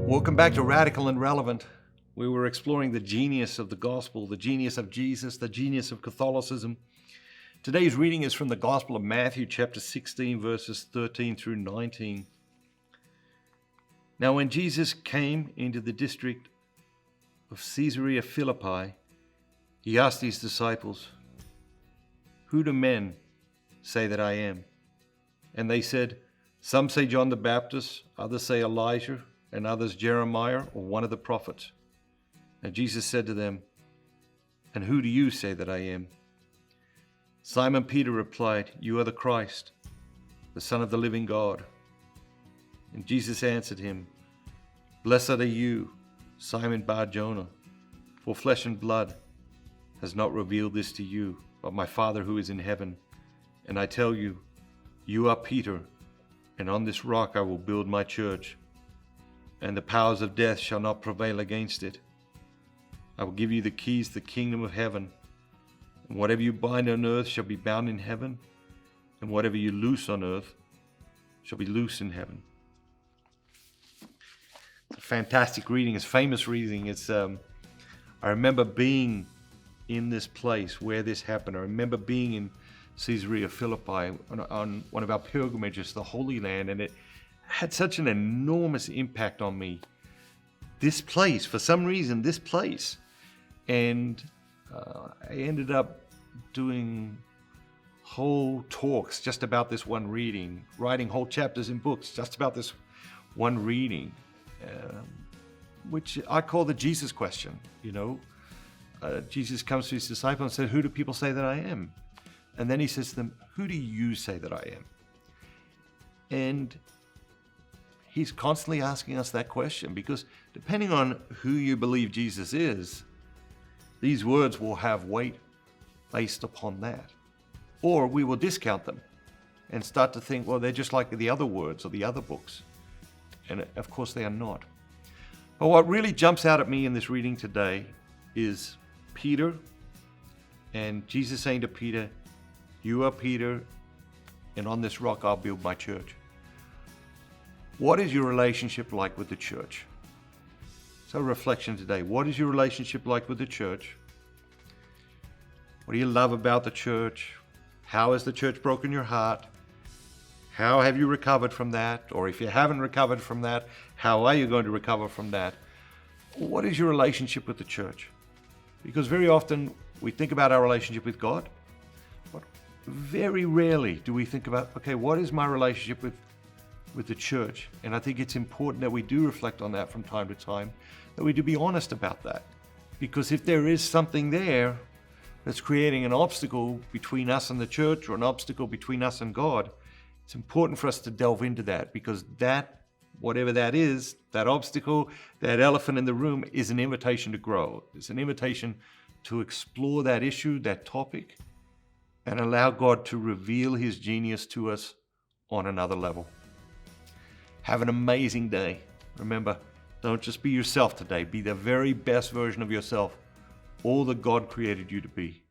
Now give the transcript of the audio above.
Welcome back to Radical and Relevant. We were exploring the genius of the gospel, the genius of Jesus, the genius of Catholicism. Today's reading is from the Gospel of Matthew, chapter 16, verses 13 through 19. Now, when Jesus came into the district of Caesarea Philippi, he asked his disciples, "Who do men say that I am?" And they said, "Some say John the Baptist, others say Elijah, and others Jeremiah or one of the prophets." And Jesus said to them, "And who do you say that I am?" Simon Peter replied, "You are the Christ, the Son of the living God." And Jesus answered him, "Blessed are you, Simon Bar-Jonah, for flesh and blood has not revealed this to you, but my Father who is in heaven. And I tell you, you are Peter, and on this rock I will build my church, and the powers of death shall not prevail against it. I will give you the keys to the kingdom of heaven, and whatever you bind on earth shall be bound in heaven, and whatever you loose on earth shall be loosed in heaven." It's a fantastic reading. It's famous reading. I remember being in this place where this happened. I remember being in Caesarea Philippi on one of our pilgrimages to the Holy Land, and it had such an enormous impact on me. This place, for some reason, this place. And I ended up doing whole talks just about this one reading, writing whole chapters in books just about this one reading, which I call the Jesus question. Jesus comes to his disciples and said, "Who do people say that I am?" And then he says to them, "Who do you say that I am?" And he's constantly asking us that question, because depending on who you believe Jesus is, these words will have weight based upon that. Or we will discount them and start to think, well, they're just like the other words or the other books. And of course they are not. But what really jumps out at me in this reading today is Peter, and Jesus saying to Peter, "You are Peter, and on this rock I'll build my church." What is your relationship like with the church? So reflection today. What is your relationship like with the church? What do you love about the church? How has the church broken your heart? How have you recovered from that? Or if you haven't recovered from that, how are you going to recover from that? What is your relationship with the church? Because very often we think about our relationship with God, but very rarely do we think about, okay, what is my relationship with the church? And I think it's important that we do reflect on that from time to time, that we do be honest about that. Because if there is something there that's creating an obstacle between us and the church, or an obstacle between us and God, it's important for us to delve into that, because that, whatever that is, that obstacle, that elephant in the room, is an invitation to grow. It's an invitation to explore that issue, that topic, and allow God to reveal his genius to us on another level. Have an amazing day. Remember, don't just be yourself today. Be the very best version of yourself, all that God created you to be.